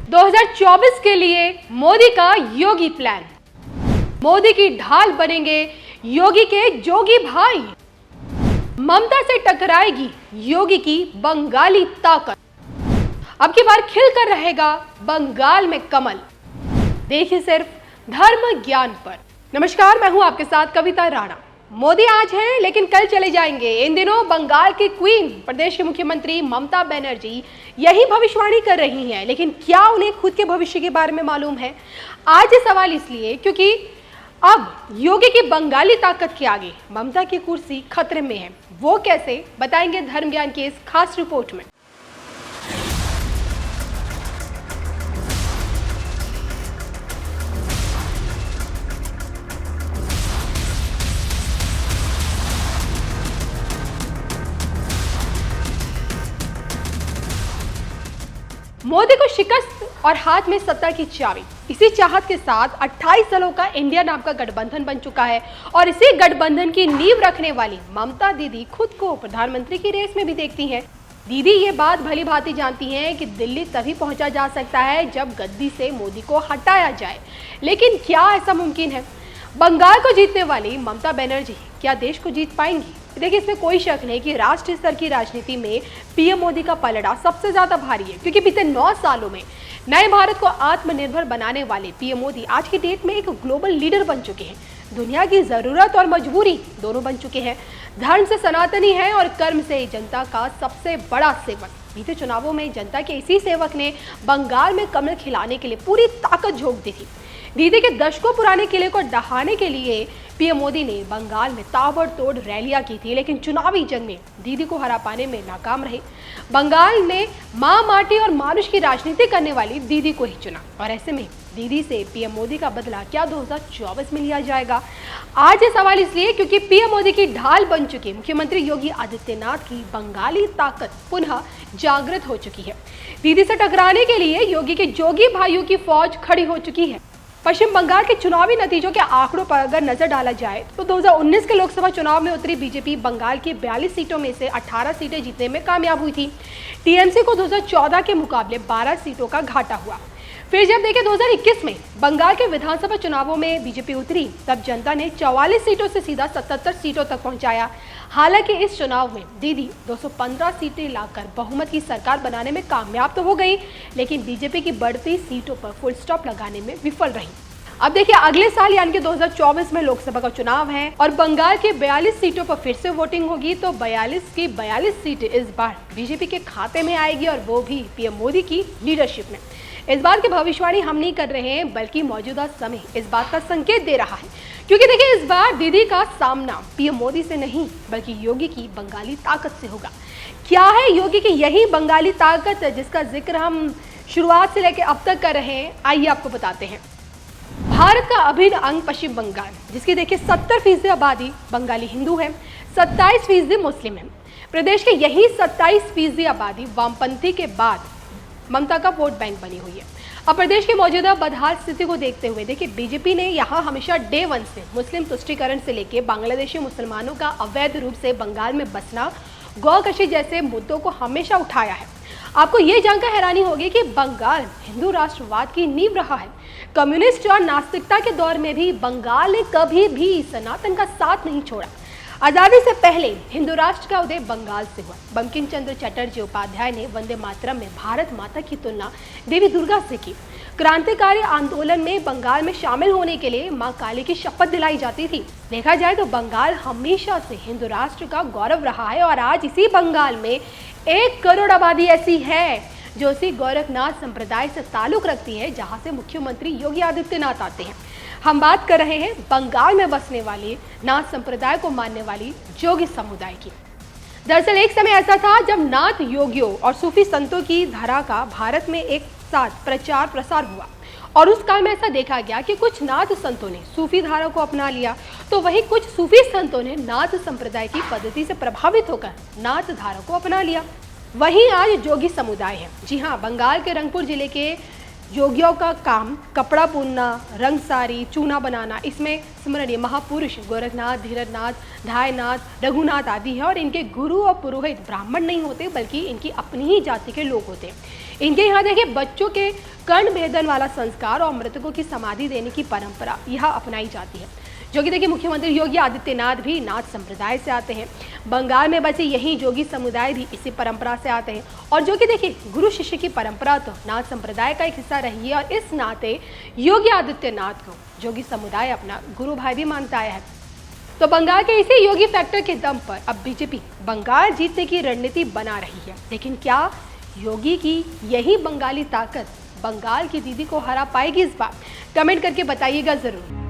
2024 के लिए मोदी का योगी प्लान। मोदी की ढाल बनेंगे योगी के जोगी भाई। ममता से टकराएगी योगी की बंगाली ताकत। अब की बार खिलकर रहेगा बंगाल में कमल। देखिए सिर्फ धर्म ज्ञान पर। नमस्कार, मैं हूं आपके साथ कविता राणा। मोदी आज हैं लेकिन कल चले जाएंगे। इन दिनों बंगाल की क्वीन, प्रदेश के मुख्यमंत्री ममता बनर्जी यही भविष्यवाणी कर रही हैं, लेकिन क्या उन्हें खुद के भविष्य के बारे में मालूम है? आज ये सवाल इसलिए क्योंकि अब योगी की बंगाली ताकत के आगे ममता की कुर्सी खतरे में है। वो कैसे, बताएंगे धर्म ज्ञान की इस खास रिपोर्ट में। मोदी को शिकस्त और हाथ में सत्ता की चाबी। इसी चाहत के साथ 28 सालों का इंडिया नाम का गठबंधन बन चुका है और इसी गठबंधन की नींव रखने वाली ममता दीदी खुद को प्रधानमंत्री की रेस में भी देखती हैं। दीदी ये बात भली भांति जानती हैं कि दिल्ली तभी पहुंचा जा सकता है जब गद्दी से मोदी को हटाया जाए, लेकिन क्या ऐसा मुमकिन है? बंगाल को जीतने वाली ममता बनर्जी क्या देश को जीत पाएंगी? देखिए, इसमें कोई शक नहीं कि राष्ट्रीय स्तर की राजनीति में पीएम मोदी का पलड़ा सबसे ज्यादा भारी है, क्योंकि बीते 9 सालों में नए भारत को आत्मनिर्भर बनाने वाले पीएम मोदी आज की डेट में एक ग्लोबल लीडर बन चुके हैं। दुनिया की जरूरत और मजबूरी दोनों बन चुके हैं। धर्म से सनातनी है और कर्म से जनता का सबसे बड़ा सेवक। बीते चुनावों में जनता के इसी सेवक ने बंगाल में कमल खिलाने के लिए पूरी ताकत झोंक दी थी। दीदी के दशकों पुराने किले को ढहाने के लिए पीएम मोदी ने बंगाल में ताबड़तोड़ रैलियां की थी, लेकिन चुनावी जंग में दीदी को हरा पाने में नाकाम रहे। बंगाल ने मां, माटी और मानुष की राजनीति करने वाली दीदी को ही चुना और ऐसे में दीदी से पीएम मोदी का बदला क्या 2024 में लिया जाएगा? आज ये सवाल इसलिए क्योंकि पीएम मोदी की ढाल बन चुके मुख्यमंत्री योगी आदित्यनाथ की बंगाली ताकत पुनः जागृत हो चुकी है। दीदी से टकराने के लिए योगी के जोगी भाइयों की फौज खड़ी हो चुकी है। पश्चिम बंगाल के चुनावी नतीजों के आंकड़ों पर अगर नजर डाला जाए तो 2019 के लोकसभा चुनाव में उतरी बीजेपी बंगाल की 42 सीटों में से 18 सीटें जीतने में कामयाब हुई थी। टीएमसी को 2014 के मुकाबले 12 सीटों का घाटा हुआ। फिर जब देखें 2021 में बंगाल के विधानसभा चुनावों में बीजेपी उतरी, तब जनता ने 44 सीटों से सीधा 77 सीटों तक पहुंचाया। हालांकि इस चुनाव में दीदी 215 सीटें लाकर बहुमत की सरकार बनाने में कामयाब तो हो गई, लेकिन बीजेपी की बढ़ती सीटों पर फुल स्टॉप लगाने में विफल रही। अब देखिए, अगले साल यानी कि 2024 में लोकसभा का चुनाव है और बंगाल के 42 सीटों पर फिर से वोटिंग होगी, तो 42 की 42 सीटें इस बार बीजेपी के खाते में आएगी और वो भी पीएम मोदी की लीडरशिप में। इस बात की भविष्यवाणी हम नहीं कर रहे हैं, बल्कि मौजूदा समय इस बात का संकेत दे रहा है, क्योंकि देखिए इस बार दीदी का सामना पीएम मोदी से नहीं बल्कि योगी की बंगाली ताकत से होगा। क्या है योगी की यही बंगाली ताकत जिसका जिक्र हम शुरुआत से लेकर अब तक कर रहे हैं? आइए आपको बताते हैं। भारत का अभिन्न अंग पश्चिम बंगाल, जिसकी देखिए 70% आबादी बंगाली हिंदू है, 27% मुस्लिम है। प्रदेश के यही 27% आबादी वामपंथी के बाद ममता का वोट बैंक बनी हुई है। अब प्रदेश की मौजूदा बदहाल स्थिति को देखते हुए देखिए, बीजेपी ने यहाँ हमेशा डे 1 से मुस्लिम तुष्टीकरण से लेकर बांग्लादेशी मुसलमानों का अवैध रूप से बंगाल में बसना, गौकशी जैसे मुद्दों को हमेशा उठाया है। आपको ये जानकर हैरानी होगी कि बंगाल हिंदू राष्ट्रवाद की नींव रहा है। कम्युनिस्ट और नास्तिकता के दौर में भी बंगाल ने कभी भी सनातन का साथ नहीं छोड़ा। आजादी से पहले हिंदू राष्ट्र का उदय बंगाल से हुआ। बंकिम चंद्र चटर्जी उपाध्याय ने वंदे मातरम में भारत माता की तुलना देवी दुर्गा से की। क्रांतिकारी आंदोलन में बंगाल में शामिल होने के लिए मां काली की शपथ दिलाई जाती थी। देखा जाए तो बंगाल हमेशा से हिंदू राष्ट्र का गौरव रहा है और आज इसी बंगाल में 1 करोड़ आबादी ऐसी है जो इसी गोरखनाथ संप्रदाय से ताल्लुक रखती है, जहां से मुख्यमंत्री योगी आदित्यनाथ आते हैं। हम बात कर रहे हैं बंगाल में बसने वाली नाथ संप्रदाय को मानने वाली जोगी समुदाय की। दरअसल एक समय ऐसा था जब नाथ योगियों और सूफी संतों की धारा का भारत में एक साथ प्रचार प्रसार हुआ और उस काल में ऐसा देखा गया कि कुछ नाथ संतों ने सूफी धारा को अपना लिया, तो वहीं कुछ सूफी संतों ने नाथ संप्रदाय की पद्धति से प्रभावित होकर नाथ धारा को अपना लिया। वहीं आज जोगी समुदाय है। जी हाँ, बंगाल के रंगपुर जिले के योगियों का काम कपड़ा बुनना, रंग साड़ी, चूना बनाना, इसमें स्मरणीय महापुरुष गोरखनाथ, धीरजनाथ, धायनाथ, रघुनाथ आदि है और इनके गुरु और पुरोहित ब्राह्मण नहीं होते बल्कि इनकी अपनी ही जाति के लोग होते हैं। इनके यहाँ देखिए बच्चों के कर्ण भेदन वाला संस्कार और मृतकों की समाधि देने की परंपरा यह अपनाई जाती है, जो कि देखिए मुख्यमंत्री योगी आदित्यनाथ भी नाथ संप्रदाय से आते हैं। बंगाल में बसे यही योगी समुदाय भी इसी परंपरा से आते हैं और जो कि देखिए गुरु शिष्य की परंपरा तो नाथ संप्रदाय का एक हिस्सा रही है और इस नाते योगी आदित्यनाथ को योगी समुदाय अपना गुरु भाई भी मानता आया है। तो बंगाल के इसी योगी फैक्टर के दम पर अब बीजेपी बंगाल जीतने की रणनीति बना रही है, लेकिन क्या योगी की यही बंगाली ताकत बंगाल की दीदी को हरा पाएगी इस बार? कमेंट करके बताइएगा जरूर।